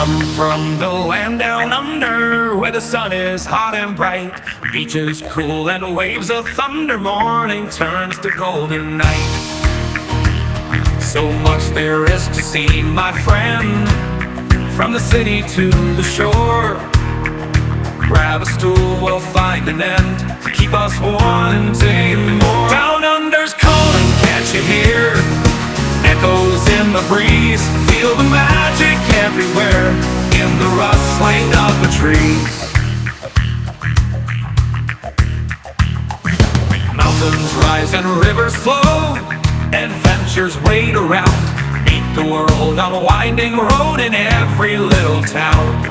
I'm from the land down under, where the sun is hot and bright, beaches cool and waves of thunder. Morning turns to golden night. So much there is to see, my friend, from the city to the shore. Grab a stool, we'll find an end to keep us wanting more. Down under's calling, can't you hear? Echoes in the breeze, feel the magic everywhere, in the rustling of the trees. Mountains rise and rivers flow, adventures wait around. Meet the world on a winding road in every little town.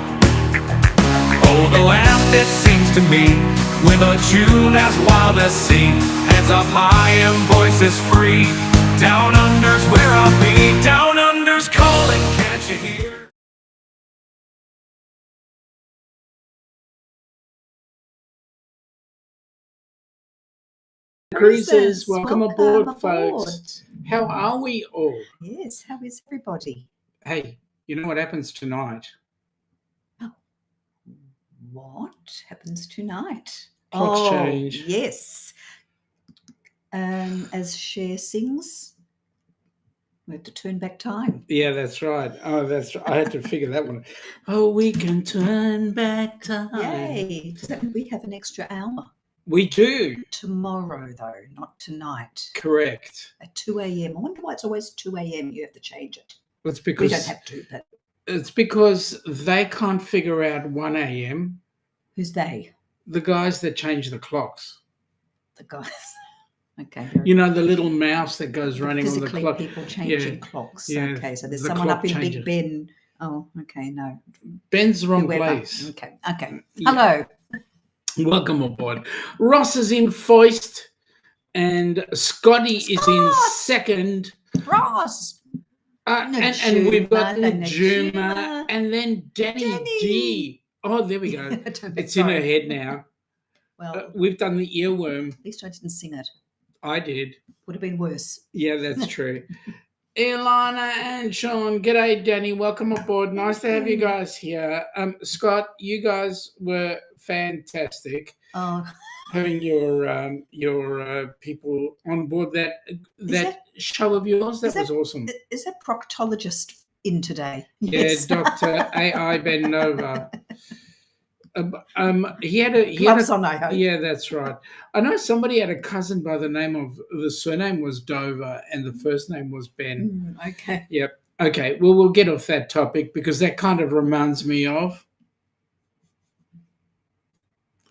Oh, the land, it seems to me, with a tune as wild as sea, heads up high and voices free. Down under's where I'll be. Down under's calling, can't you hear? Cruisers, welcome aboard, folks. How are we all? Yes, how is everybody? Hey, you know what happens tonight? What happens tonight? Clocks change. Yes. As Cher sings, we have to turn back time. Yeah, that's right. Oh, that's right. I had to figure that one. Oh, we can turn back time. Yay! Does that mean we have an extra hour? We do. Tomorrow, though, not tonight. Correct. At 2 a.m. I wonder why it's always 2 a.m. You have to change it. It's because We don't have to, but it's because they can't figure out 1 a.m. who's they? The guys that change the clocks. The guys. Okay. You know, the little mouse that goes running on the physically clock. people changing clocks. Yeah, Okay, so there's the someone clock up in changes. Big Ben. Oh, okay, no. Ben's the wrong Whoever. place. Okay. Yeah. Hello. Welcome aboard. Ross is in first and Scotty is in second. Ross. And we've got Najuma, Najuma and then Danny D. Oh, there we go. It's in her head now. Well, We've done the earworm. at least I didn't sing it. I did. Would have been worse. Yeah, that's true. Ilana and Shaun, g'day, Danny. Welcome aboard. Nice to have you guys here. Scott, you guys were fantastic. Oh, Having your people on board that show of yours, that was awesome. Is that proctologist in today? Yeah, Yes. Dr. A.I. Ben Nova. He had Gloves on, I hope. Yeah, that's right. I know somebody had a cousin by the name of, the surname was Dover and the first name was Ben. Okay. Yep. Okay. Well, we'll get off that topic because that kind of reminds me of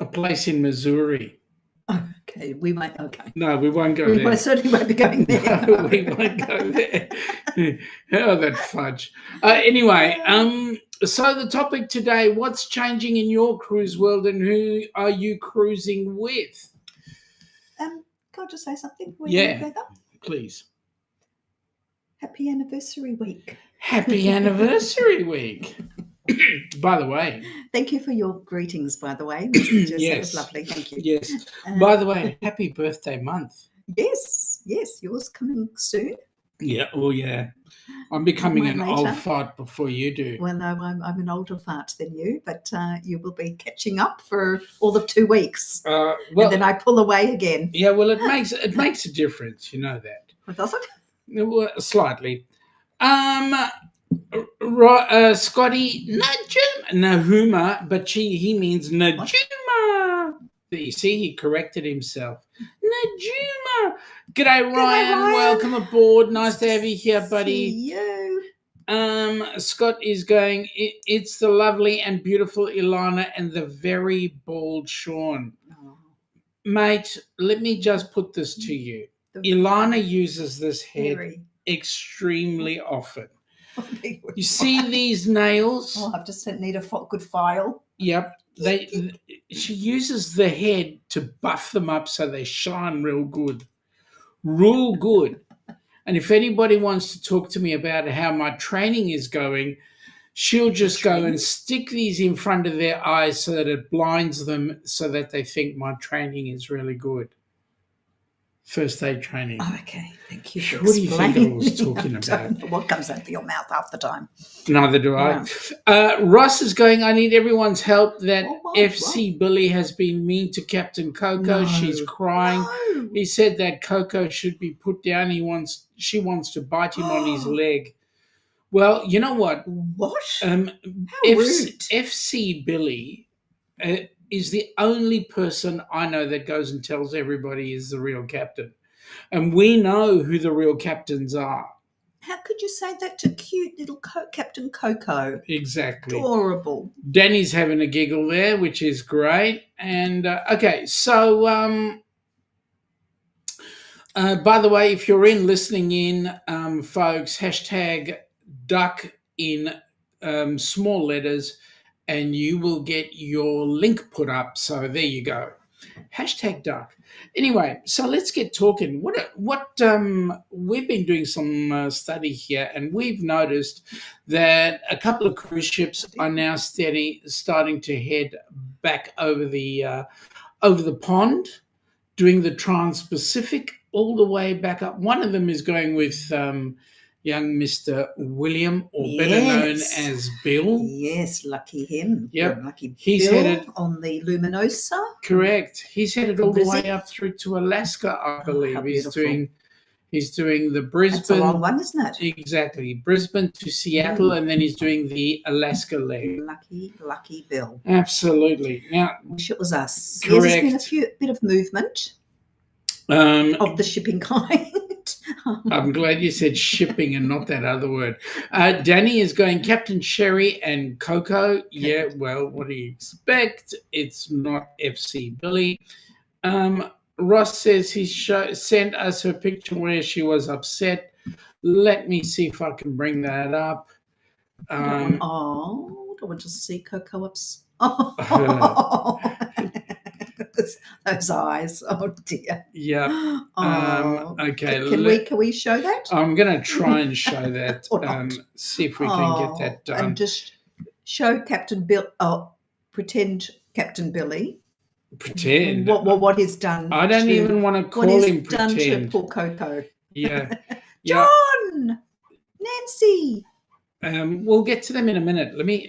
a place in Missouri. Okay, we might. Okay. No, we won't go there. We certainly won't be going there. No, we won't go there. Oh, that fudge. Anyway, so the topic today, what's changing in your cruise world and who are you cruising with? Can I just say something? Yeah, please. Happy anniversary week. Happy anniversary week. By the way. Thank you for your greetings, by the way. Yes. That was lovely. Thank you. Yes. By the way, happy birthday month. Yes. Yours coming soon. Yeah. Oh, yeah. I'm becoming an old fart before you do. Well, no, I'm an older fart than you, but you will be catching up for all of 2 weeks. Well, and then I pull away again. Yeah, well, it makes a difference. You know that. What does it? Well, slightly. Scotty, Nahuma, but he means Najuma. You see, he corrected himself. Najuma. G'day, Ryan. Welcome aboard. Nice to have you here, buddy. See you. Scott is going, it's the lovely and beautiful Ilana and the very bald Shaun. Oh. Mate, let me just put this to you. Ilana uses this head extremely often. You see these nails? Oh, I just need a good file. Yep. She uses the head to buff them up so they shine real good. Real good. And if anybody wants to talk to me about how my training is going, she'll just go and stick these in front of their eyes so that it blinds them so that they think my training is really good. First aid training. Oh, okay, thank you for What do you think I explaining. was talking I about? don't know what comes out of your mouth half the time. Neither do I. Right. Ross is going, I need everyone's help that Whoa, FC Billy has been mean to Captain Coco. No. She's crying. No. He said that Coco should be put down. She wants to bite him on his leg. Well, you know what? What? How rude. FC Billy is the only person I know that goes and tells everybody is the real captain. And we know who the real captains are. How could you say that to cute little Captain Coco? Exactly. Adorable. Danny's having a giggle there, which is great. And okay, so by the way, if you're listening in, folks, hashtag duck in small letters, and you will get your link put up. So there you go. Hashtag duck. Anyway, so let's get talking. What we've been doing some study here, and we've noticed that a couple of cruise ships are now starting to head back over the pond, doing the Trans-Pacific all the way back up. One of them is going with young Mr. William, or better known as Bill. Yes, lucky him. Yep. Lucky He's Bill headed on the Luminosa. Correct. He's headed all the Is way he? up through to Alaska, I believe. how He's beautiful. doing the Brisbane. That's a long one, isn't it? Exactly. Brisbane to Seattle, and then he's doing the Alaska leg. Lucky Bill. Absolutely. Now, Wish it was us. Correct. Yes, there's been a bit of movement of the shipping kind. I'm glad you said shipping and not that other word. Danny is going Captain Sherry and Coco. Yeah, well, what do you expect? It's not FC Billy. Ross says he sent us her picture where she was upset. Let me see if I can bring that up. don't want to see Coco upset. Oh. Those eyes. Oh dear. Yep. Oh. Okay. Can we show that? I'm going to try and show that. Or not. See if we can get that done. And just show Captain Bill. Oh, pretend Captain Billy. Pretend. What he's done. I don't even want to call him pretend. What he's done to poor Coco. Yeah. John, Nancy. We'll get to them in a minute. Let me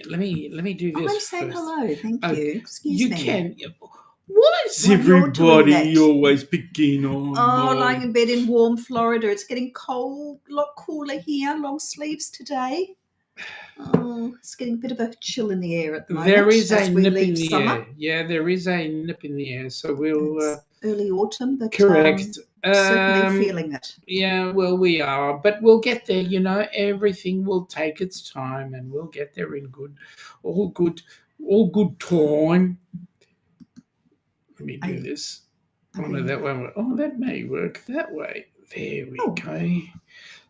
do this. I'm saying first. hello. Thank you. Excuse you me. You can. Why is Well, you're doing everybody that. always picking on? Lying in bed in warm Florida. It's getting cold, a lot cooler here. Long sleeves today. Oh, it's getting a bit of a chill in the air at the moment. There is a as we nip leave in the summer. air. Yeah, there is a nip in the air. So we'll. It's early autumn, but Correct. certainly feeling it. Yeah, well, we are, but we'll get there. You know, everything will take its time, and we'll get there in all good time. Let me do this. That way. Oh, that may work that way. There we go.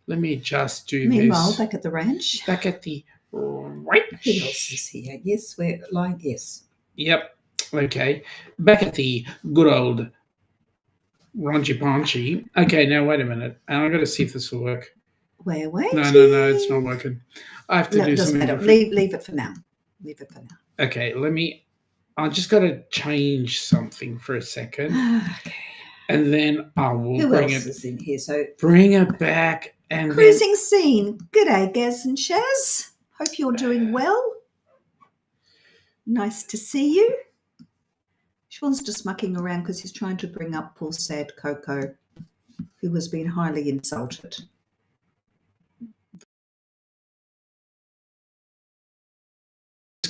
Let me just do Meanwhile, this. back at the ranch. Back at the ranch. Who else is here? Yes, we're like yes. Yep. Okay. Back at the good old Raunchy Paunchy. Okay, now wait a minute. I've got to see if this will work. We're waiting. No, it's not working. I have to do it doesn't something. matter. Leave it for now. Okay, I just got to change something for a second. Okay. And then I will Who bring else it. is in here? So Bring it back and cruising scene. G'day, Gaz and Shaz. Hope you're doing well. Nice to see you. Sean's just mucking around because he's trying to bring up poor sad Coco, who has been highly insulted.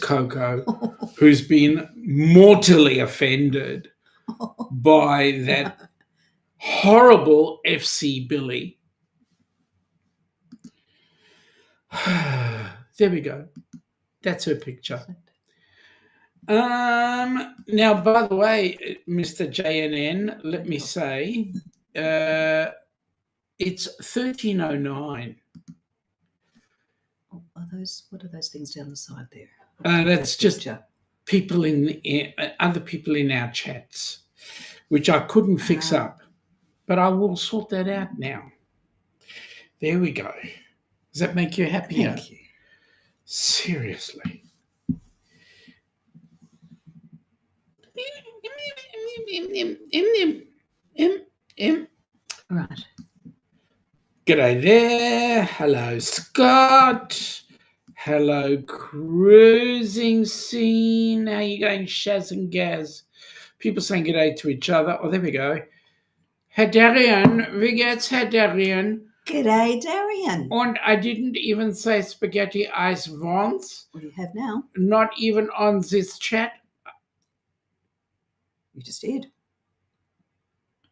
Coco, who's been mortally offended by that horrible FC Billy. There we go. That's her picture. Now, by the way, Mr. JNN, let me say, it's 13:09. What are those things down the side there? That's just people other people in our chats, which I couldn't fix up, but I will sort that out now. There we go. Does that make you happier? Thank you. Seriously. Right. G'day there. Hello, Scott. Hello, cruising scene. How you going, Shaz and Gaz? People saying g'day to each other. Oh, there we go. Herr Darian, wie geht's, Herr Darian? G'day, Darian. And I didn't even say spaghetti ice once. What do you have now? Not even on this chat. You just did.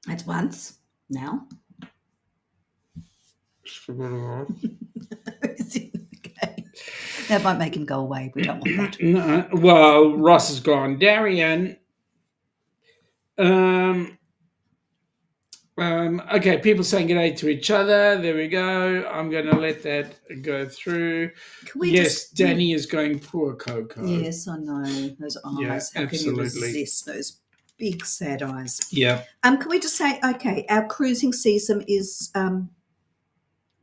That's once. Now. Okay. That might make him go away. We don't want that. No, well, Ross is gone. Darian. Okay, people saying g'day to each other. There we go. I'm going to let that go through. Yes, Danny is going poor Coco. Yes, I know. Those eyes. Yeah, How absolutely. can you resist those big sad eyes? Yeah. Can we just say, okay, our cruising season is,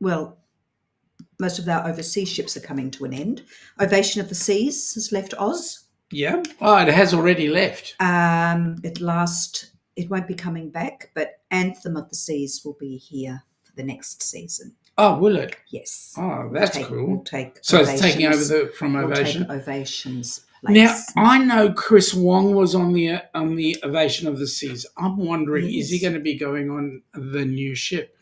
well, most of our overseas ships are coming to an end. Ovation of the Seas has left Oz. Yeah. Oh, it has already left. It won't be coming back, but Anthem of the Seas will be here for the next season. Oh, will it? Yes. Oh, that's cool. So it's taking over from Ovation. We'll take Ovation's place. Now, I know Chris Wong was on the Ovation of the Seas. I'm wondering, is he going to be going on the new ship?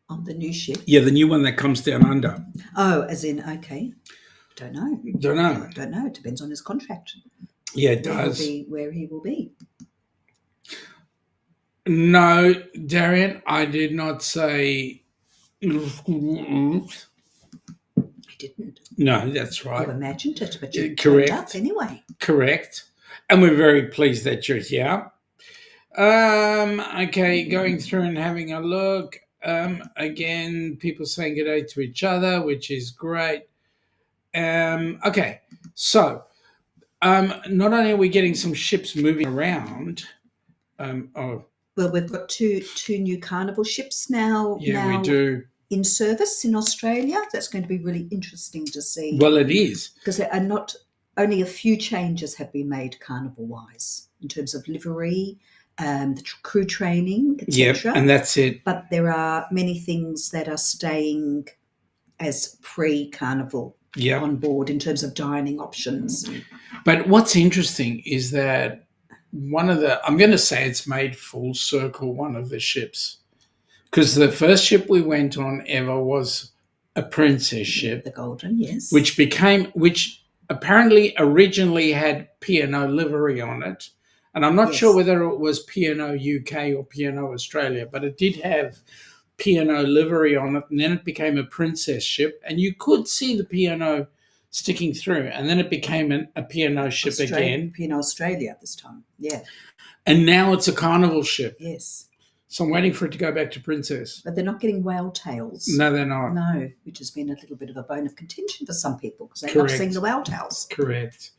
On the new ship? Yeah, the new one that comes down under. Oh, as in, okay. Don't know. Don't know. Don't know. It depends on his contract. Yeah, it does. Where he will be. No, Darian, I did not say. He didn't. No, that's right. You imagined it, but you correct. turned up anyway. Correct. And we're very pleased that you're here. Okay, going through and having a look. Again, people saying g'day to each other, which is great. Okay, so not only are we getting some ships moving around. Well, we've got two new Carnival ships now. Yeah, we do. In service in Australia. That's going to be really interesting to see. Well, it is. Because there are not only a few changes have been made Carnival-wise in terms of livery, the crew training, etc. Yeah, and that's it. But there are many things that are staying as pre-Carnival on board in terms of dining options. But what's interesting is that I'm going to say it's made full circle, one of the ships. Because the first ship we went on ever was a princess ship. The Golden, yes. Which apparently originally had P&O livery on it. And I'm not sure whether it was P&O UK or P&O Australia, but it did have P&O livery on it. And then it became a princess ship. And you could see the P&O sticking through. And then it became a P&O ship again. P&O Australia this time, yeah. And now it's a Carnival ship. Yes. So I'm waiting for it to go back to Princess. But they're not getting whale tails. No, they're not. No, which has been a little bit of a bone of contention for some people because they love seeing the whale tails. Correct.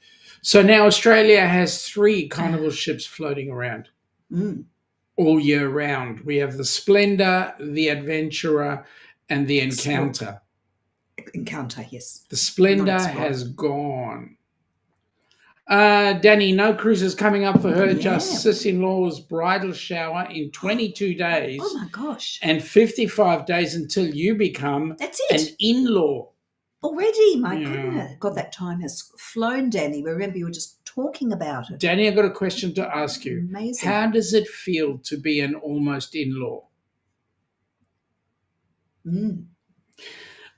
So now Australia has 3 Carnival ships floating around all year round. We have the Splendor, the Adventurer, and the Encounter. Encounter, yes. The Splendor has gone. Danny, no cruises coming up for her. Just sis-in-law's bridal shower in 22 days. Oh my gosh. And 55 days until you become an in-law. Already, my goodness. God, that time has flown, Danny. Remember, you were just talking about it. Danny, I've got a question to ask you. Amazing. How does it feel to be an almost in-law?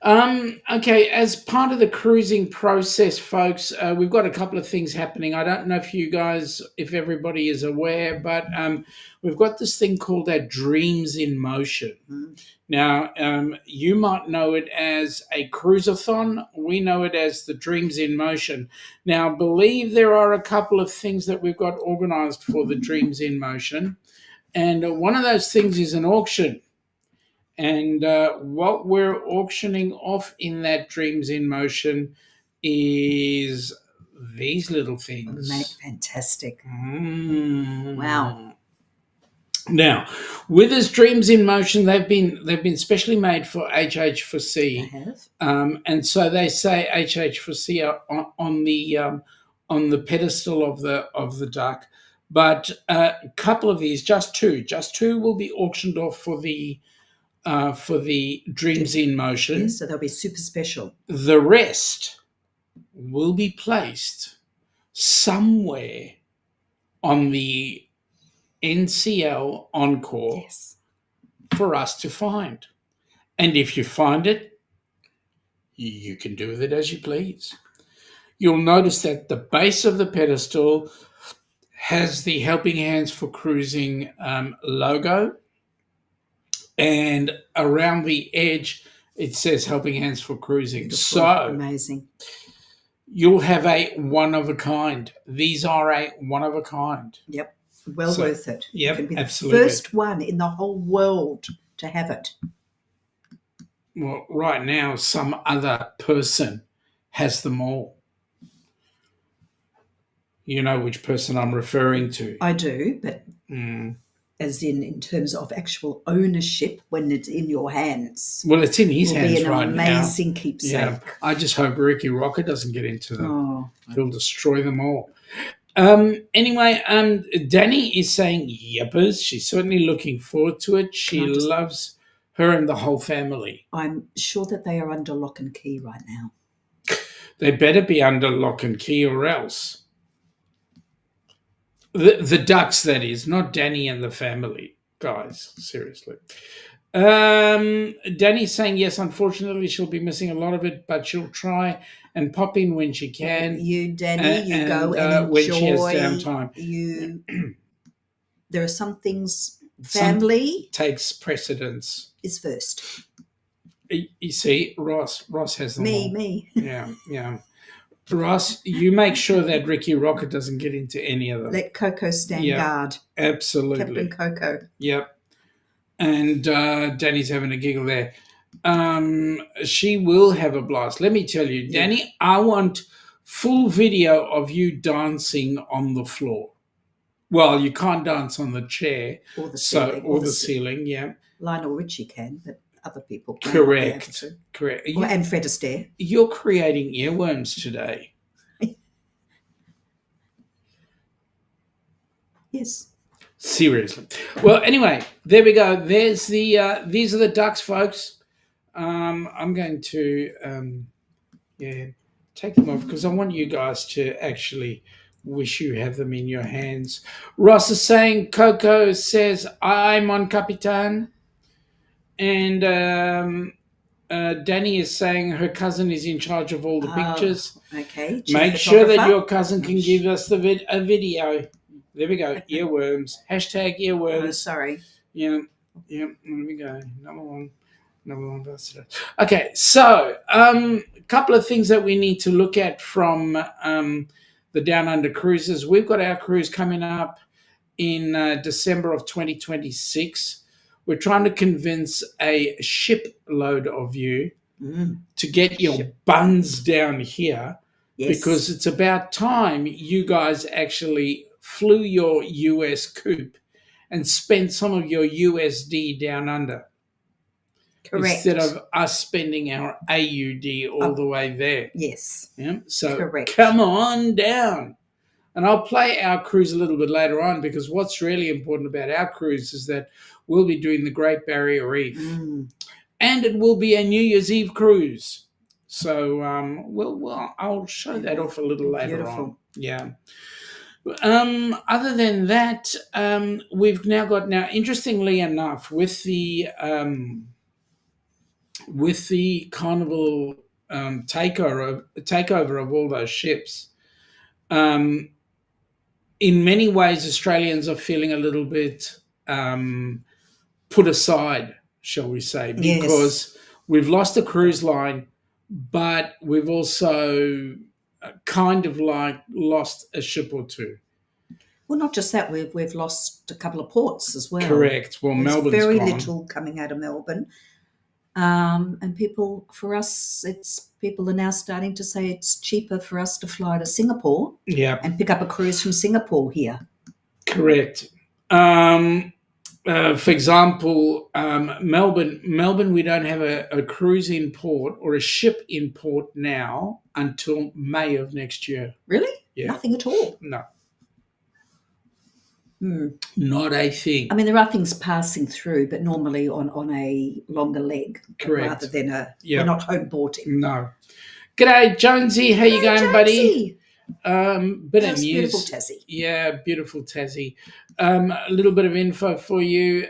Okay, as part of the cruising process, folks, we've got a couple of things happening. I don't know if everybody is aware, but we've got this thing called our Dreams in Motion. Now, you might know it as a cruisathon. We know it as the Dreams in Motion. Now, I believe there are a couple of things that we've got organised for the Dreams in Motion. And one of those things is an auction. And what we're auctioning off in that Dreams in Motion is these little things. Fantastic. Wow. Now, with this Dreams in Motion, they've been specially made for HH4C. They have. And so they say HH4C on the pedestal of the duck. But a couple of these, just two will be auctioned off for the Dreams in Motion. Yes, so they'll be super special. The rest will be placed somewhere on the NCL Encore Yes. for us to find. And if you find it, you can do with it as you please. You'll notice that the base of the pedestal has the Helping Hands for Cruising logo, and around the edge it says Helping Hands for Cruising. Beautiful. So Amazing. you'll have a one of a kind. These are a one of a kind. Yep. Well worth it. Yep, You can be the absolutely. first one in the whole world to have it. Well, right now some other person has them all. You know which person I'm referring to. I do, but as in terms of actual ownership, when it's in your hands, Well, it's in his will hands be an right now. amazing keepsake. Yeah, I just hope Ricky Rocker doesn't get into them. Oh, He'll destroy them all. Anyway, Danny is saying yippers. She's certainly looking forward to it. She loves her and the whole family. I'm sure that they are under lock and key right now. They better be under lock and key or else. The ducks, that is, not Danny and the family. Guys, seriously. Danny's saying, yes, unfortunately, she'll be missing a lot of it, but she'll try and pop in when she can. You, Danny, you go and enjoy. When she has downtime. There are some things, family takes precedence. is first. You see, Ross has them all. Me. Yeah. Ross, you make sure that Ricky Rocket doesn't get into any of them. Let Coco stand guard. Absolutely. Captain Coco. Yep. And Danny's having a giggle there. She will have a blast. Let me tell you, Danny, I want full video of you dancing on the floor. Well, you can't dance on the chair. Or the ceiling. Or the ceiling, yeah. Lionel Richie can, but other people can. Correct. And Fred Astaire. You're creating earworms today. Yes. Seriously. Well, anyway, there we go. There's the these are the ducks, folks. I'm going to take them off because I want you guys to actually wish you have them in your hands. Ross is saying, Coco says, I'm on Capitan. And Danny is saying her cousin is in charge of all the pictures. Okay. Make sure that your cousin can give us a video. There we go. Earworms. Hashtag earworms. Oh, sorry. Yeah. There we go. Number one. Okay, so a couple of things that we need to look at from the Down Under cruises. We've got our cruise coming up in December of 2026. We're trying to convince a shipload of you to get your buns down here because it's about time you guys actually flew your US coupe and spent some of your USD down under. Correct. Instead of us spending our AUD all the way there. Yes. Yeah. So correct. Come on down. And I'll play our cruise a little bit later on because what's really important about our cruise is that we'll be doing the Great Barrier Reef. And it will be a New Year's Eve cruise. So I'll show that off a little later on. Yeah. Other than that, we've now got, interestingly enough, with the Carnival takeover of all those ships, in many ways, Australians are feeling a little bit put aside, shall we say, because we've lost a cruise line, but we've also kind of like lost a ship or two. Well, not just that, we've lost a couple of ports as well. Correct. Well, Melbourne's very gone. little coming out of Melbourne. And people are now starting to say it's cheaper for us to fly to Singapore and pick up a cruise from Singapore here. Correct. For example, Melbourne, we don't have a cruise in port or a ship in port now until May of next year. Really? Yeah. Nothing at all? No. Not a thing. I mean, there are things passing through, but normally on a longer leg, Correct. rather than Yep. we're not home boarding. No. G'day, Jonesy. How you going, buddy? Bit of That's news. beautiful Tassie. Yeah, beautiful Tassie. A little bit of info for you.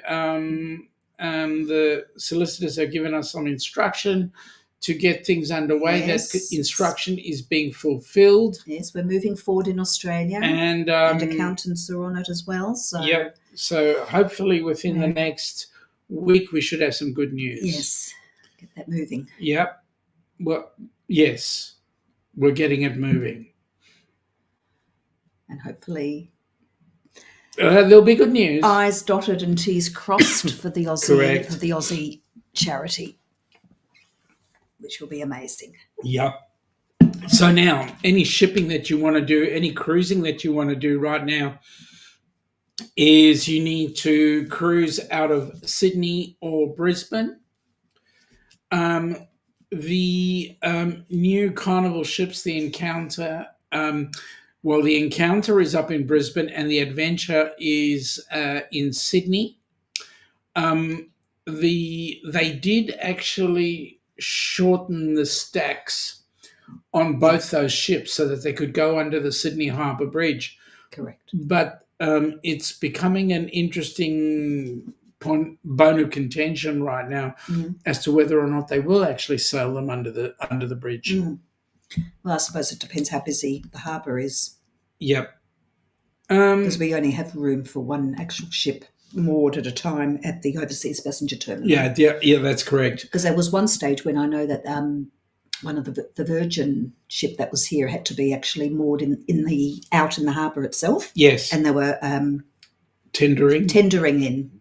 The solicitors have given us some instruction to get things underway. Yes. That instruction is being fulfilled. Yes, we're moving forward in Australia, And accountants are on it as well. So yep. So hopefully within the next week we should have some good news. yes, get that moving. Yep. Well, yes, we're getting it moving. And hopefully there'll be good news. I's dotted and T's crossed for the Aussie Correct. for the Aussie charity, which will be amazing. Yep. So now, any shipping that you want to do, any cruising that you want to do right now, is you need to cruise out of Sydney or Brisbane. The new Carnival ships, the Encounter, the Encounter is up in Brisbane and the Adventure is in Sydney. They did actually shorten the stacks on both those ships so that they could go under the Sydney Harbour Bridge. Correct. But it's becoming an interesting bone of contention right now as to whether or not they will actually sail them under the bridge. Well, I suppose it depends how busy the harbour is. Yep. Because we only have room for one actual ship moored at a time at the overseas passenger terminal. Yeah, that's correct. Because there was one stage when I know that one of the Virgin ship that was here had to be actually moored out in the harbour itself. Yes. And they were tendering in.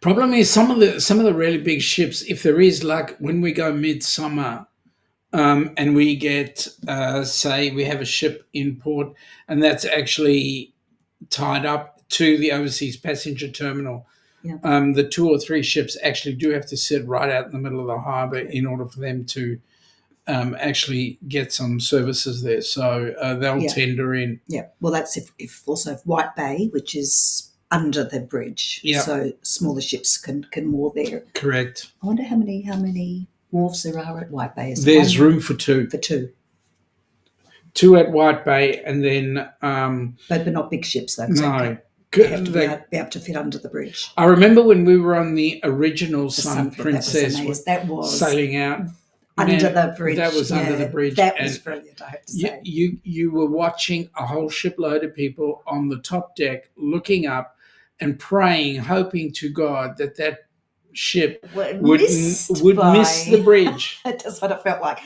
Problem is some of the really big ships, if there is luck, when we go midsummer, and we get say we have a ship in port and that's actually tied up to the overseas passenger terminal. Yeah. The 2 or 3 ships actually do have to sit right out in the middle of the harbour in order for them to actually get some services there. So they'll tender in. Yeah. Well, that's if White Bay, which is under the bridge. Yeah. So smaller ships can moor there. Correct. I wonder how many wharves there are at White Bay. There's room for 2. For 2. 2 at White Bay, and then but not big ships though. No. They have to be able to fit under the bridge. I remember when we were on the original Sun Princess that was sailing out under the bridge. That was under the bridge. That was brilliant, I have to say. You were watching a whole shipload of people on the top deck looking up and praying, hoping to God that ship would miss the bridge. That's what it felt like.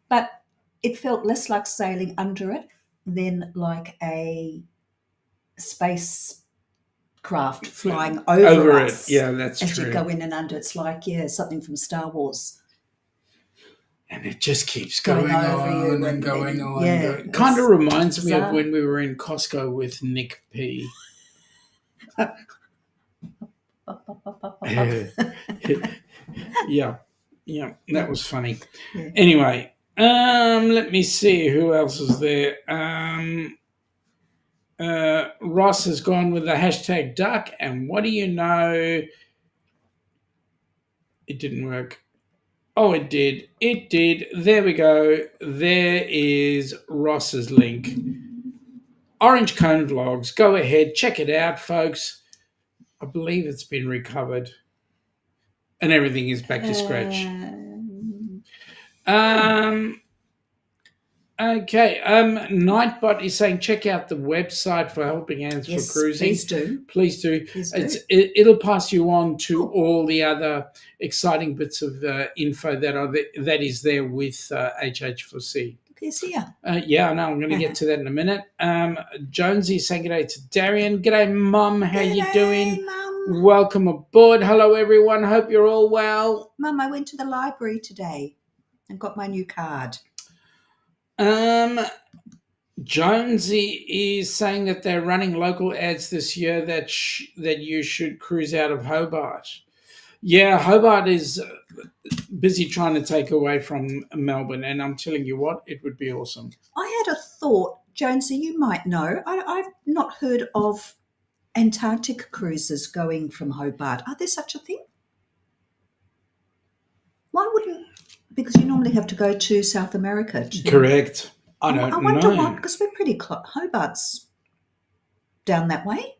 But it felt less like sailing under it than like a space craft flying over us. Yeah, that's as true. As you go in and under, it's like something from Star Wars. And it just keeps going on and going on. Yeah, kind of reminds me of when we were in Costco with Nick P. Yeah, that was funny. Yeah. Anyway, let me see who else is there. Ross has gone with the hashtag duck, and what do you know? It didn't work. Oh, it did. It did. There we go. There is Ross's link. Orange Cone Vlogs. Go ahead. Check it out, folks. I believe it's been recovered. And everything is back to scratch. Okay. Nightbot is saying check out the website for Helping Hands for Cruising. Please do. It'll pass you on to all the other exciting bits of info that is there with HH4C. Yes, yeah. Yeah, I know. I'm going to get to that in a minute. Jonesy saying g'day to Darian. G'day, Mum. How you doing? Mum. Welcome aboard. Hello, everyone. Hope you're all well. Mum, I went to the library today and got my new card. Jonesy is saying that they're running local ads this year that you should cruise out of Hobart. Yeah, Hobart is busy trying to take away from Melbourne, and I'm telling you what, it would be awesome. I had a thought, Jonesy, you might know. I've not heard of Antarctic cruises going from Hobart. Are there such a thing? Why wouldn't? Because you normally have to go to South America. Correct. I don't I wonder know. why, because we're pretty close. Hobart's down that way.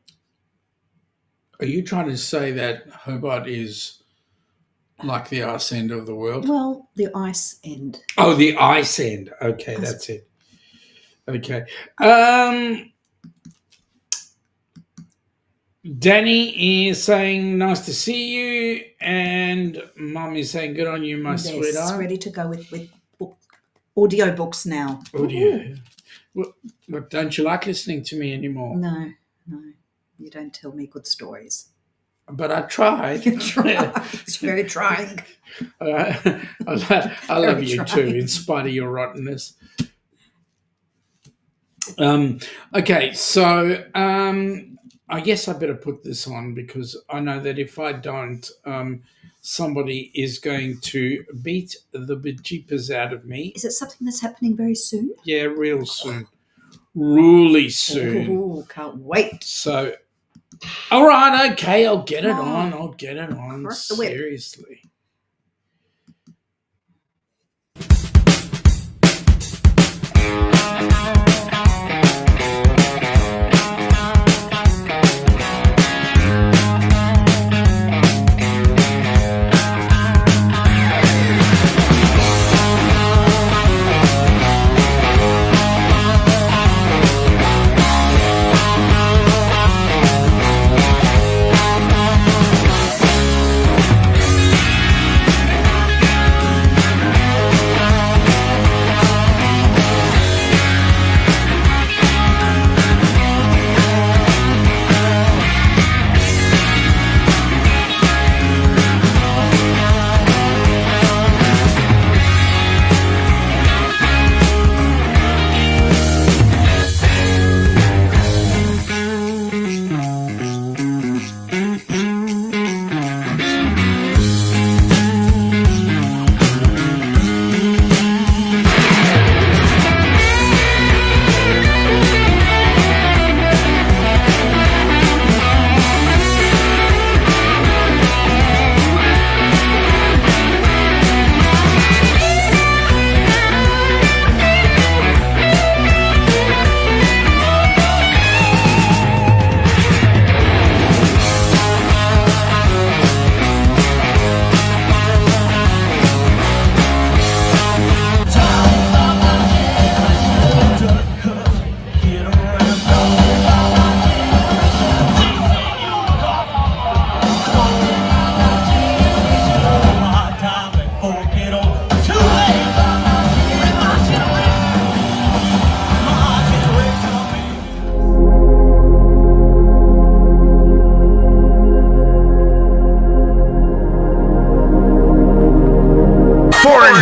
Are you trying to say that Hobart is like the arse end of the world? Well, the ice end. Oh, the ice end. Okay, that's it. Okay. Danny is saying, nice to see you. And Mum is saying, good on you, my Yes, sweetheart. ready to go with audio books now. Audio. What, don't you like listening to me anymore? No. You don't tell me good stories. But I tried. You try. It's very trying. I love you too, in spite of your rottenness. Okay, so I guess I better put this on because I know that if I don't, somebody is going to beat the bejeepers out of me. Is it something that's happening very soon? Yeah, real soon. Really soon. Oh, can't wait. So, all right, okay, I'll get it on. I'll get it on. Cross the whip. Seriously.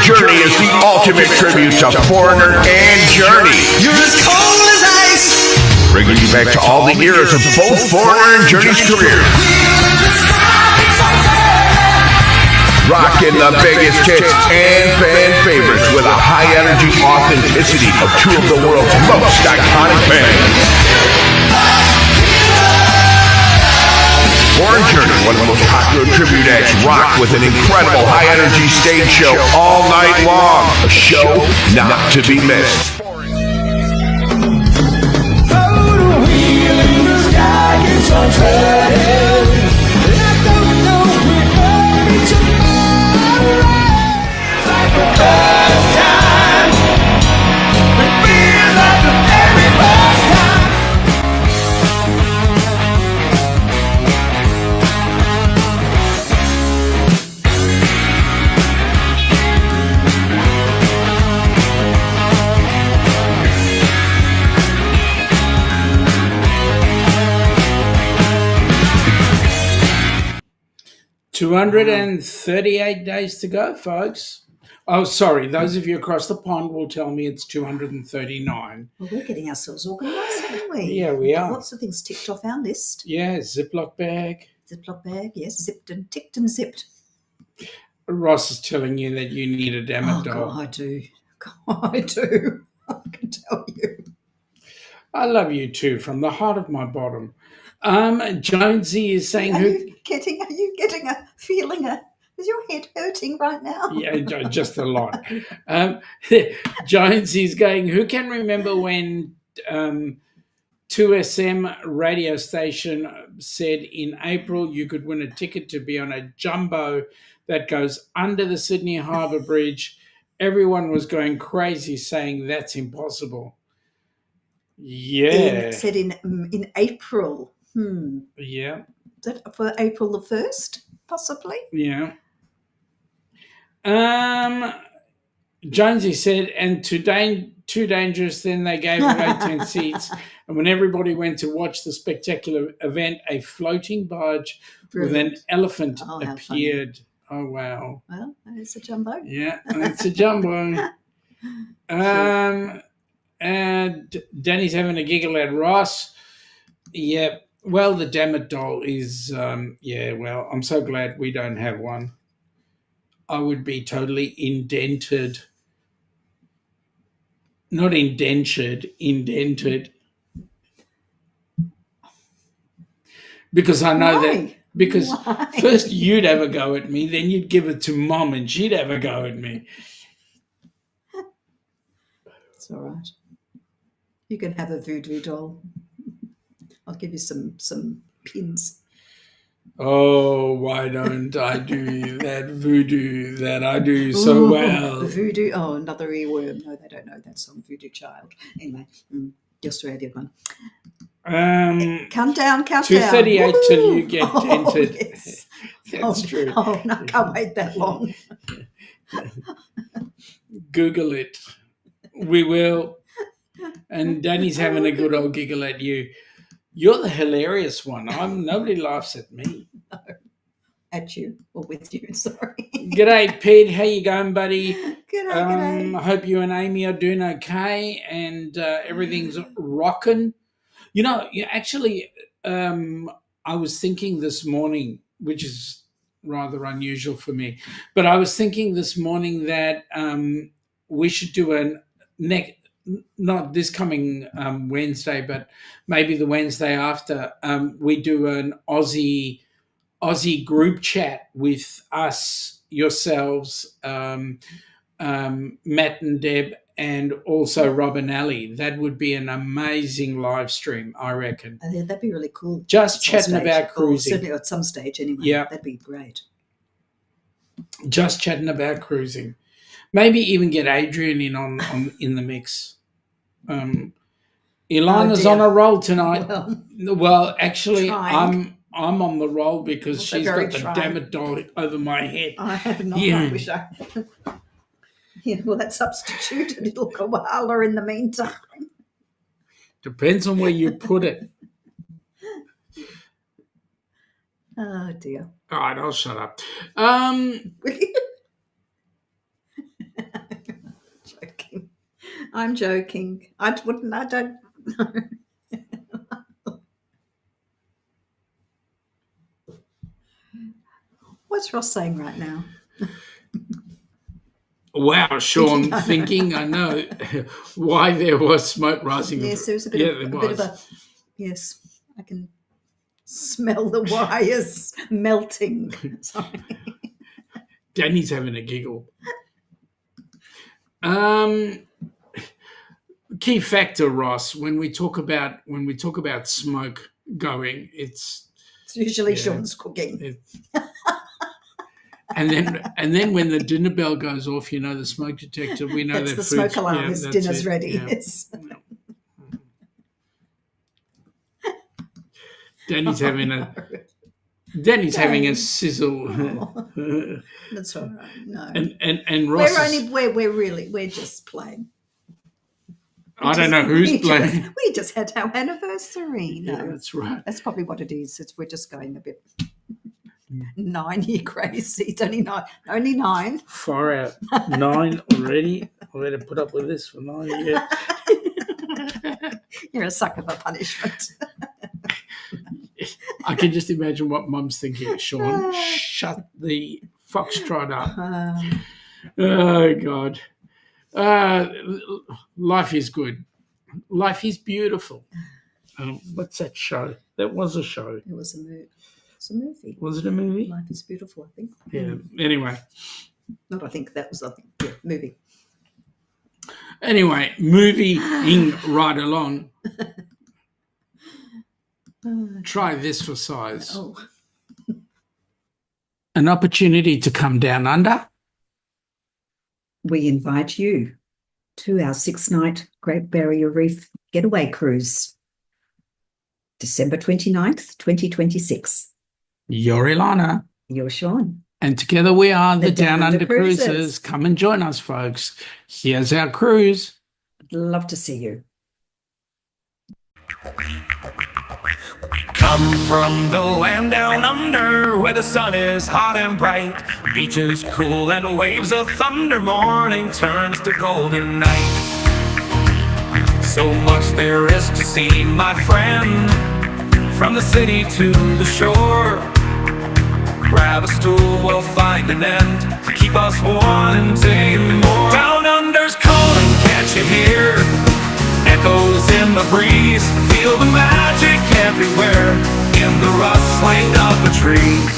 Journey is the ultimate tribute to Foreigner and Journey. You're as cold as ice. Bringing you back to all the eras of both Foreigner and Journey's career. Rocking the biggest hits and fan favorites with a high energy authenticity of two of the world's most iconic bands. Foreign Journey, one of the most popular tribute acts, rock with an incredible high-energy stage show all night long. A show not to be missed. $238 days to go, folks. Oh, sorry. Those of you across the pond will tell me it's 239. Well, we're getting ourselves organised, aren't we? Yeah, we are. Lots of things ticked off our list. Yeah, Ziploc bag. Ziploc bag, yes, zipped and ticked and zipped. Ross is telling you that you need a damn Oh, dog. God, I do. God, I do. I can tell you. I love you too from the heart of my bottom. Jonesy is saying Are who. you getting a feeling? Is your head hurting right now? Yeah, just a lot. Jonesy's going, who can remember when 2SM radio station said in April you could win a ticket to be on a jumbo that goes under the Sydney Harbour Bridge? Everyone was going crazy saying that's impossible. Yeah. Said in April. Yeah. Is that for April the 1st, possibly? Yeah. Jonesy said, and too dangerous, then they gave away 10 seats. And when everybody went to watch the spectacular event, a floating barge with an elephant appeared. Oh, wow. Well, it's a jumbo. Yeah, it's a jumbo. And Danny's having a giggle at Ross. Yeah, well, the Dammit doll is, well, I'm so glad we don't have one. I would be totally indented. Not indentured, indented. Because I know that Why? First you'd have a go at me, then you'd give it to Mom and she'd have a go at me. It's all right. You can have a voodoo doll. I'll give you some pins. Oh, why don't I do that voodoo that I do so well? Voodoo. Oh, another earworm. No, they don't know that song, Voodoo Child. Anyway, the Australian one. Count down. 2:38 till you get dented. Yes. That's true. Oh, no, I can't wait that long. Google it. We will. And Danny's having a good old giggle at you. You're the hilarious one. Nobody laughs at me. No, at you or with you. Sorry. G'day, Pete. How you going, buddy? G'day. I hope you and Amy are doing okay and everything's rocking. You know, actually, I was thinking this morning, which is rather unusual for me, but I was thinking this morning that we should do not this coming Wednesday, but maybe the Wednesday after, we do an Aussie group chat with us, yourselves, Matt and Deb, and also Rob and Ali. That would be an amazing live stream, I reckon. That'd be really cool. Just chatting about cruising. Certainly at some stage anyway. Yeah. That'd be great. Just chatting about cruising. Maybe even get Adrian in the mix. Ilana's on a roll tonight. Well, actually, trying. I'm on the roll because Also she's very got the trying. Dammit doll over my head. I have not. Yeah. I wish I. Yeah, well, that's substitute a little koala in the meantime. Depends on where you put it. Oh dear. All right, I'll shut up. Joking. I'm joking. I don't. What's Ross saying right now? Wow, Sean, thinking, I know why there was smoke rising. Yes, there was a bit of a. Yes, I can smell the wires melting. Sorry. Danny's having a giggle. Key factor, Ross, when we talk about smoke going, it's usually Sean's cooking. And then when the dinner bell goes off, you know, the smoke detector, we know that's that the smoke alarm. His dinner's ready. Yeah. Yes. Danny's having a sizzle. Oh, that's all right. No. And Ross we're just playing. I don't know who's playing. We just had our anniversary. No, Yeah, that's right. That's probably what it is. We're just going a bit 9-year crazy. It's only 9. Only 9. Far out. 9 already. I better put up with this for 9 years. You're a sucker for punishment. I can just imagine what Mum's thinking. Sean, shut the foxtrot up. Oh, God. Life is good. Life is Beautiful. What's that show? That was a show. It was a movie. It's a movie. Was it a movie? Life is Beautiful, I think. Yeah. Anyway. Not I think, that was, I think, yeah, movie. Anyway, moving right along. Try this for size. Oh, An opportunity to come down under. We invite you to our 6-night Great Barrier Reef getaway cruise, December 29th, 2026. You're Ilana. You're Shaun. And together we are the Down Under Cruisers. Cruisers. Come and join us, folks. Here's our cruise. I'd love to see you. Come from the land down under, where the sun is hot and bright, beaches cool and waves of thunder. Morning turns to golden night. So much there is to see, my friend, from the city to the shore. Grab a stool, we'll find an end to keep us wanting more. Down under's calling, can't you hear? Echoes in the breeze, feel the magic everywhere, in the rustling of the trees.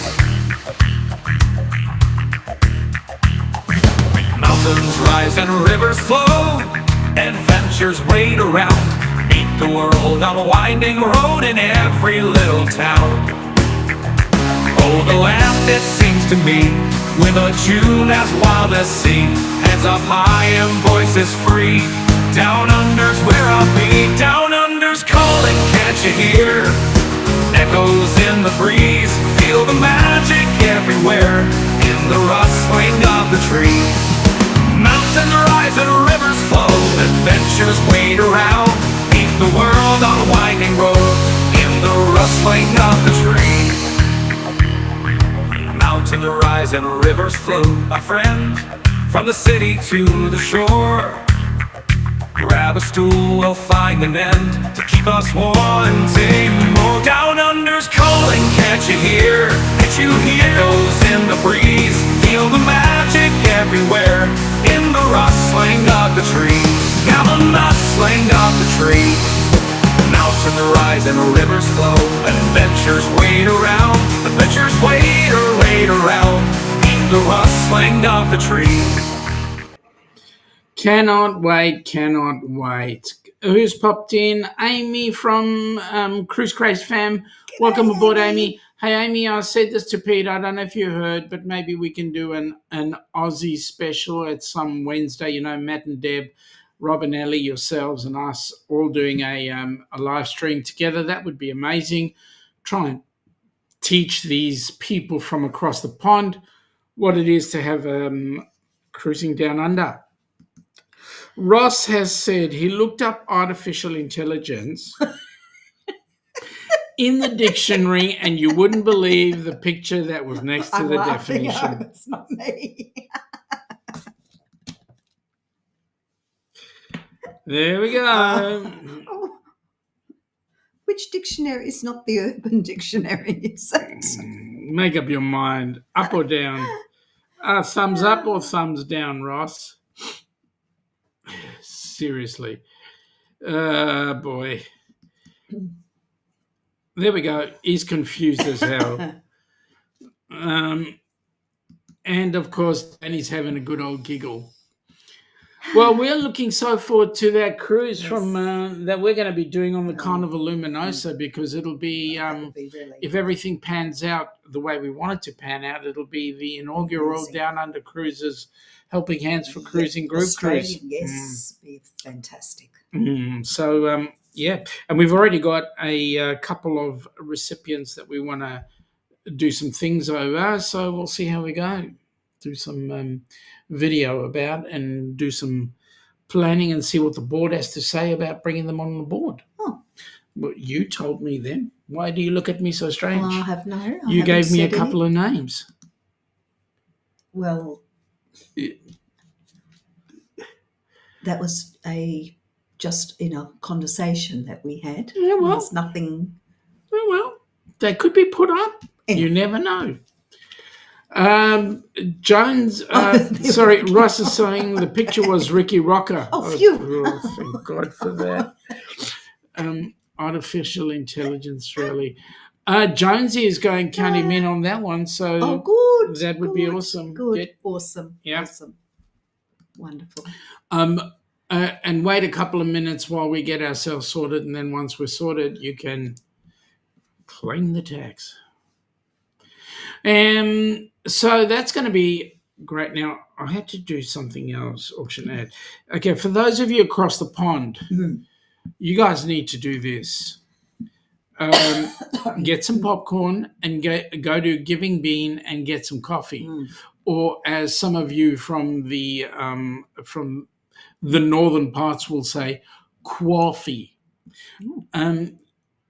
Mountains rise and rivers flow, adventures wait around. Meet the world on a winding road in every little town. Oh, the land, it seems to me, with a tune as wild as sea, hands up high and voices free. Down under's where I'll be. Down under's calling, can't you hear? Echoes in the breeze, feel the magic everywhere, in the rustling of the trees. Mountains rise and rivers flow, adventures wait around. Meet the world on a winding road, in the rustling of the trees. Mountains rise and rivers flow, my friend, from the city to the shore. Grab a stool, we'll find an end to keep us wanting more. Down under's calling, can't you hear? Can't you hear? Echoes in the breeze, feel the magic everywhere, in the rustling of the trees. Now the rustling of the trees. Mountains rise and rivers flow, adventures wait around. Adventures wait around, in the rustling of the trees. Cannot wait. Who's popped in? Amy from Cruise Craze fam. Welcome aboard, Amy. Hey, Amy, I said this to Pete. I don't know if you heard, but maybe we can do an Aussie special at some Wednesday. You know, Matt and Deb, Rob and Ellie, yourselves and us all doing a live stream together. That would be amazing. Try and teach these people from across the pond what it is to have cruising down under. Ross has said he looked up artificial intelligence in the dictionary, and you wouldn't believe the picture that was next to I'm the laughing. definition. It's not me. There we go. Oh, which dictionary is not the Urban Dictionary? Is it? Make up your mind. Up or down? Thumbs up or thumbs down, Ross? Seriously. Boy. There we go. He's confused as hell. And, of course, Danny's having a good old giggle. Well, we're looking so forward to that cruise from that we're going to be doing on the Carnival Luminosa, because it'll be, Really if everything pans out the way we want it to pan out, it'll be the inaugural amazing. Down Under Cruises Helping Hands for Cruising group cruise. Yes, be fantastic. So, yeah, and we've already got a couple of recipients that we want to do some things over, so we'll see how we go. Do some video about and do some planning and see what the board has to say about bringing them on the board. Oh. Well, you told me then. Why do you look at me so strange? Well, I have no. You gave me a couple of names. Well, that was just in a conversation that we had. Yeah, well. There's nothing. Well, they could be put up. Anyway. You never know. Jones, sorry, Ross is saying the picture was Ricky Rocker. Oh, phew. Oh, thank God for that. Artificial intelligence, really. Jonesy is going count him in on that one, so Oh, good. that would be good, awesome. Good. Awesome. Yeah. Awesome. Wonderful. And wait a couple of minutes while we get ourselves sorted, and then once we're sorted, you can claim the tax. So that's going to be great. Now, I had to do something else, auction ad. Okay, for those of you across the pond, you guys need to do this. Get some popcorn and go to Giving Bean and get some coffee. Or as some of you from the northern parts will say, coffee.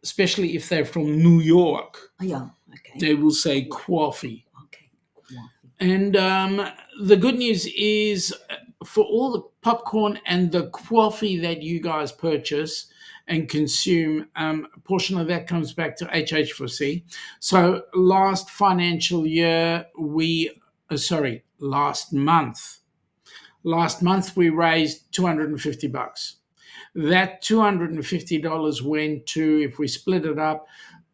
Especially if they're from New York. Oh, yeah. Okay. They will say coffee. Okay. Coffee. And the good news is for all the popcorn and the coffee that you guys purchase and consume, a portion of that comes back to HH4C. So last financial year, last month we raised $250. That $250 went to, if we split it up,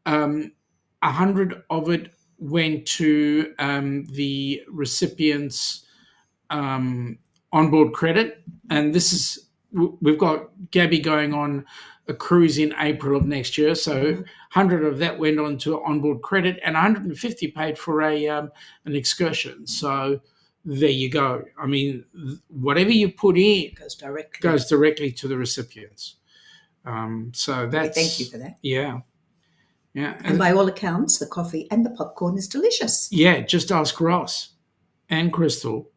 100 of it went to the recipient's onboard credit. And we've got Gabby going on a cruise in April of next year. So 100 of that went on to onboard credit and 150 paid for an excursion. So there you go. I mean, whatever you put in goes directly to the recipients. So that's... Thank you for that. Yeah. Yeah. And by all accounts, the coffee and the popcorn is delicious. Yeah, just ask Ross and Crystal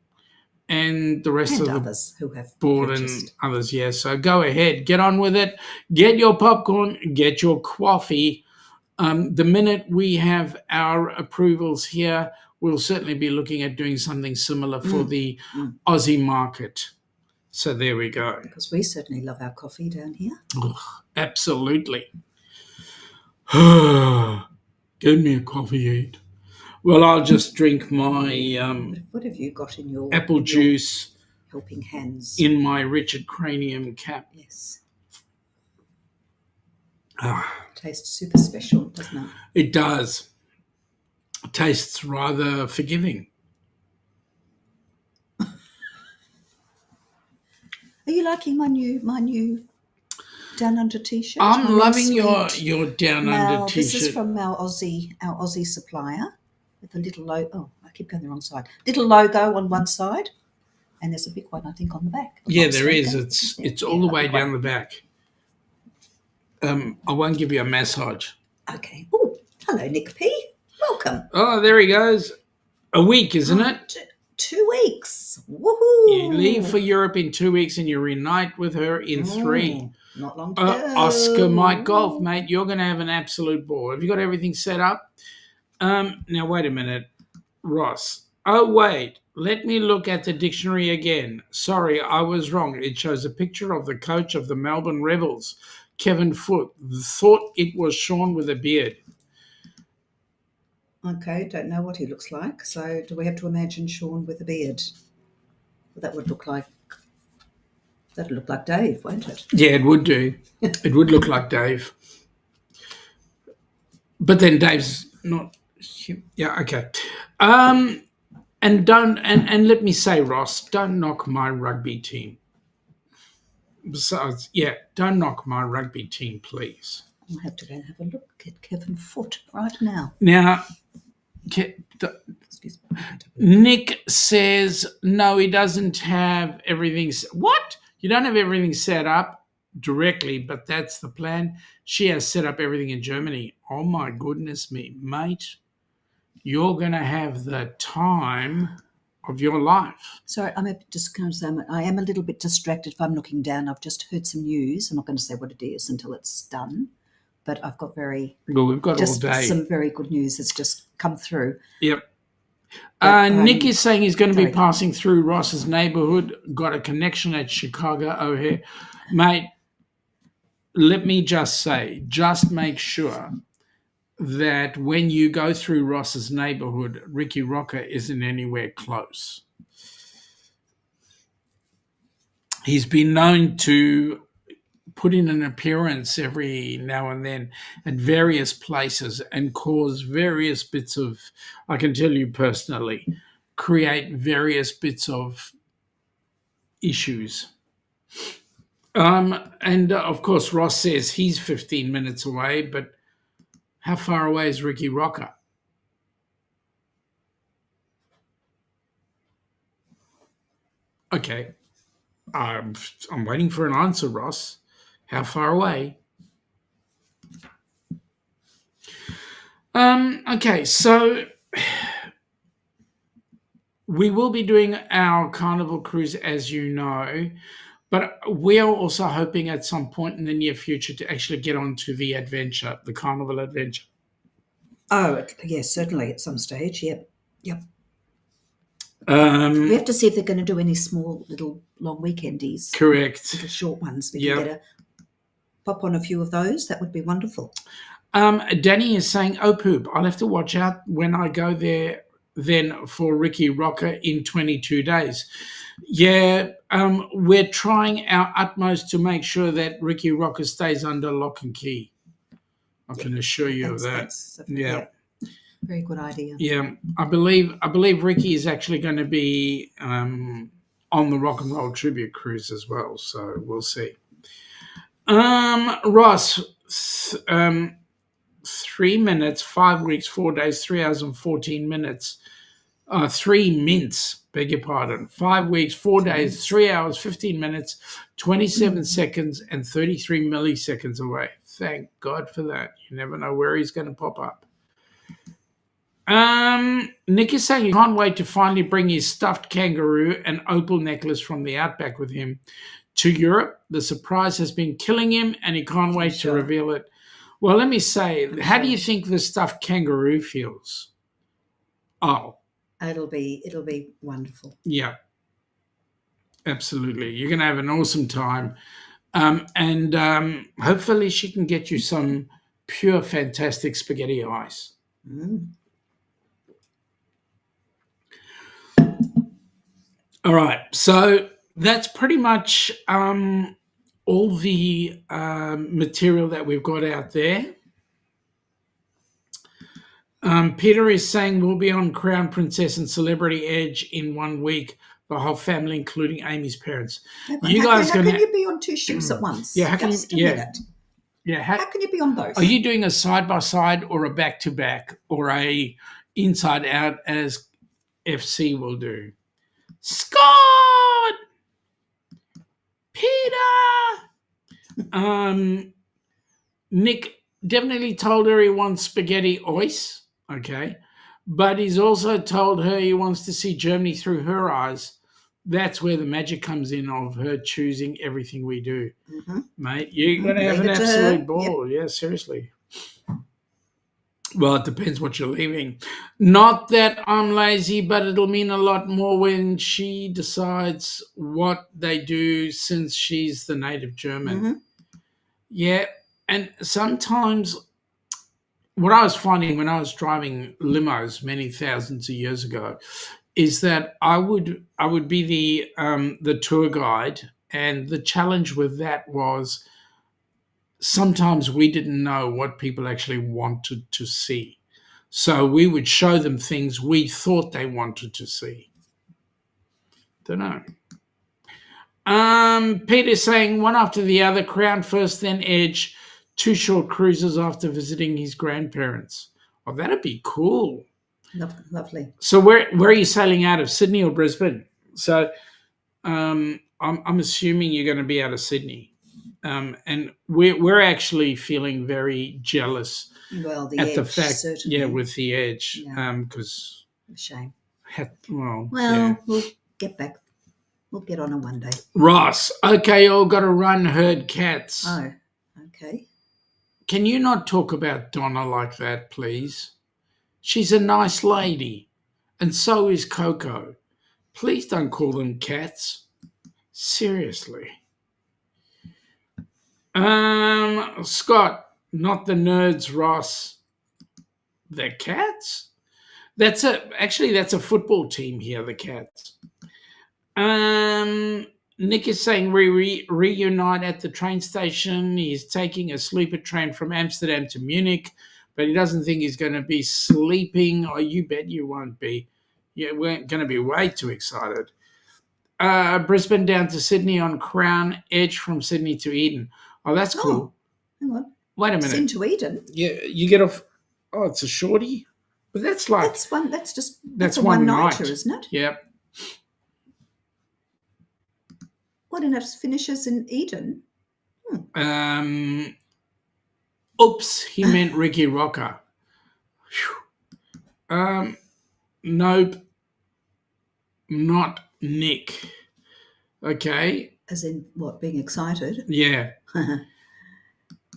and the rest of others who have board purchased. And others. Yeah, so go ahead, get on with it. Get your popcorn, get your coffee. The minute we have our approvals here, we'll certainly be looking at doing something similar for the Aussie market. So there we go. Because we certainly love our coffee down here. Absolutely. Give me a coffee, eat. Well, I'll just drink my What have you got in your apple juice helping hands? in my Richard Cranium cap. Yes. Tastes super special, doesn't it? It does. It tastes rather forgiving. Are you liking my new Down Under t-shirt? I'm loving your Down Under t-shirt. This is from our Aussie supplier with a little logo. Oh, I keep going the wrong side. Little logo on one side, and there's a big one I think on the back. Yeah, there is. It's all the way down the back. I won't give you a massage. Okay. Oh, hello, Nick P. Welcome. Oh, there he goes. A week, isn't it? 2 weeks. Woohoo! You leave for Europe in 2 weeks and you reunite with her in 3. Not long to go. Oscar Mike Golf, mate, you're going to have an absolute ball. Have you got everything set up? Now, wait a minute, Ross. Oh, wait. Let me look at the dictionary again. Sorry, I was wrong. It shows a picture of the coach of the Melbourne Rebels, Kevin Foote. Thought it was Shaun with a beard. Okay, don't know what he looks like. So do we have to imagine Shaun with a beard? Well, that'd look like Dave, won't it? Yeah, it would do. It would look like Dave. But then Dave's not... Yeah, okay. And let me say, Ross, don't knock my rugby team. Besides, don't knock my rugby team, please. I'll have to go and have a look at Kevin Foote right now. Now, Nick says, no, he doesn't have everything. What? You don't have everything set up directly, but that's the plan. She has set up everything in Germany. Oh, my goodness me, mate. You're going to have the time of your life. Sorry, I am a little bit distracted if I'm looking down. I've just heard some news. I'm not going to say what it is until it's done. But I've got we've got all day. Some very good news that's just come through. Yep. Nick is saying he's going to be passing through Ross's neighborhood, got a connection at Chicago O'Hare. Mate, let me just say, just make sure that when you go through Ross's neighborhood, Ricky Rocker isn't anywhere close. He's been known to put in an appearance every now and then at various places and cause various bits of, I can tell you personally, create various bits of issues. And of course, Ross says he's 15 minutes away, but how far away is Ricky Rocker? Okay, I'm waiting for an answer, Ross. How far away? Okay, so we will be doing our carnival cruise, as you know, but we are also hoping at some point in the near future to actually get onto the adventure, the carnival adventure. Oh, yes, certainly at some stage. Yep. Yep. We Um, have to see if they're going to do any small little long weekendies, correct. little short ones. We Yep. can get a pop on a few of those. That would be wonderful. Danny is saying, oh, poop, I'll have to watch out when I go there then for Ricky Rocker in 22 days. Yeah, we're trying our utmost to make sure that Ricky Rocker stays under lock and key. I can assure you of that. Yeah. Very good idea. Yeah, I believe Ricky is actually going to be on the Rock and Roll Tribute Cruise as well, so we'll see. Ross, 3 minutes, 5 weeks, 4 days, 3 hours and 14 minutes. 3 minutes, beg your pardon. 5 weeks, 4 days, 3 hours, 15 minutes, 27 seconds, and 33 milliseconds away. Thank God for that. You never know where he's going to pop up. Nick is saying he can't wait to finally bring his stuffed kangaroo and opal necklace from the outback with him to Europe. The surprise has been killing him, and he can't wait to reveal it. Well, let me say, how do you think the stuffed kangaroo feels? Oh, It'll be wonderful. yeah, absolutely. You're going to have an awesome time, and hopefully she can get you some pure, fantastic spaghetti ice. All right, so that's pretty much all the material that we've got out there. Peter is saying we'll be on Crown Princess and Celebrity Edge in 1 week, the whole family, including Amy's parents. How can you be on 2 ships at once? Yeah, how can Just you? a minute. Yeah, How can you be on both? are you doing a side by side or a back to back or a inside out as FC will do? Scott, Peter. Nick definitely told her he wants spaghetti ice, okay, but he's also told her he wants to see Germany through her eyes. That's where the magic comes in of her choosing everything we do, mate. You're going to have an absolute ball. Yep. Yeah, seriously. Well, it depends what you're leaving. Not that I'm lazy, but it'll mean a lot more when she decides what they do since she's the native German. Yeah, and sometimes what I was finding when I was driving limos many thousands of years ago is that I would be the tour guide, and the challenge with that was sometimes we didn't know what people actually wanted to see. So we would show them things we thought they wanted to see. Don't know. Peter's saying one after the other, Crown first, then Edge, 2 short cruises after visiting his grandparents. Oh, that'd be cool. Lovely. So where are you sailing out of, Sydney or Brisbane? So I'm assuming you're going to be out of Sydney. And we're actually feeling very jealous Well, the at Edge, the fact, certainly. yeah, with the Edge, Yeah. because Shame. well, Well, yeah. we'll get back. We'll get on it one day. Ross, okay, all got to run, herd cats. Oh, okay. Can you not talk about Donna like that, please? She's a nice lady, and so is Coco. Please don't call them cats. Seriously. Scott, not the nerds, Ross. The Cats? That's a football team here, the Cats. Nick is saying reunite at the train station. He's taking a sleeper train from Amsterdam to Munich, but he doesn't think he's going to be sleeping. Oh, you bet you won't be. Yeah, we're going to be way too excited. Brisbane down to Sydney on Crown Edge from Sydney to Eden. Oh, that's cool. Hang on. Wait a minute. Sin to Eden. Yeah, you get off. Oh, it's a shorty, but that's like That's a one-nighter, isn't it? Yep. What, and it finishes in Eden? Oops, he meant Ricky Rocker. Nope, not Nick. Okay. As in what? Being excited? Yeah.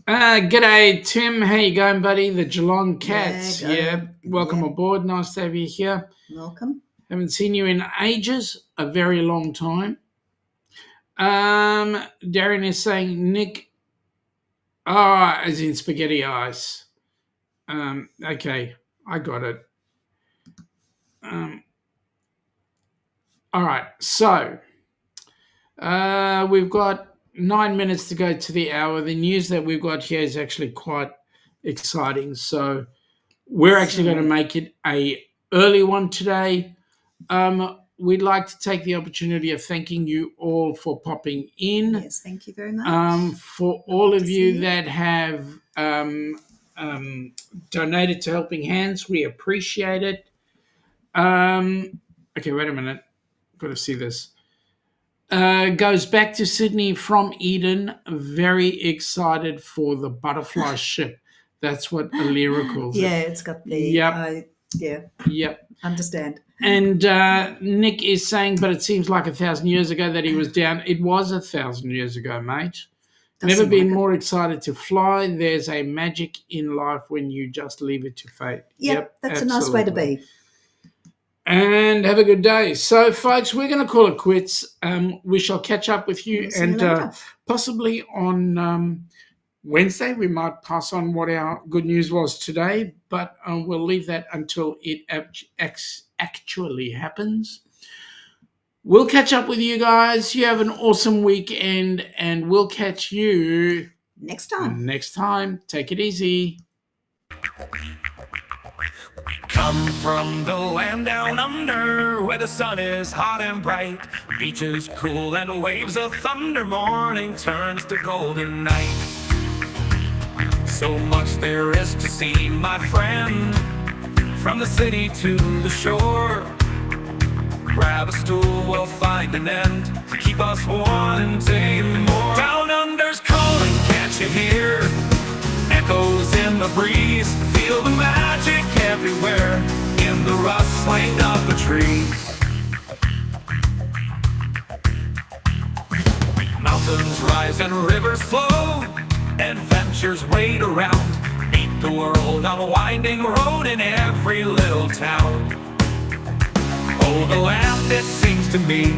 G'day, Tim. How you going, buddy? The Geelong Cats. Yeah. Welcome aboard. Nice to have you here. Welcome. Haven't seen you in ages. A very long time. Darren is saying Nick. As in spaghetti ice. Okay, I got it. All right, so we've got 9 minutes to go to the hour. The news that we've got here is actually quite exciting. So we're actually going to make it a early one today. We'd like to take the opportunity of thanking you all for popping in. Yes, thank you very much. For all of you that have donated to Helping Hands, we appreciate it. Okay, wait a minute. Got to see this. Goes back to Sydney from Eden. Very excited for the butterfly ship. That's what Alira calls it. Yeah, it's got the... Yep. Understand. And Nick is saying, but it seems like 1,000 years ago that he was down. It was 1,000 years ago, mate. Never been more excited to fly. There's a magic in life when you just leave it to fate. Yep, that's absolutely a nice way to be. And have a good day. So, folks, we're going to call it quits. We shall catch up with you. And possibly on Wednesday, we might pass on what our good news was today. But we'll leave that until it actually happens. We'll catch up with you guys. You have an awesome weekend, and we'll catch you next time. Take it easy. Come from the land down under, where the sun is hot and bright, beaches cool and waves of thunder. Morning turns to golden night. So much there is to see, my friend, from the city to the shore. Grab a stool, we'll find an end to keep us wanting more. Down under's calling, can't you hear? Echoes in the breeze, feel the magic everywhere in the rustling of the trees. Mountains rise and rivers flow, adventures wait around. Meet the world on a winding road in every little town. Oh, the land, it seems to me,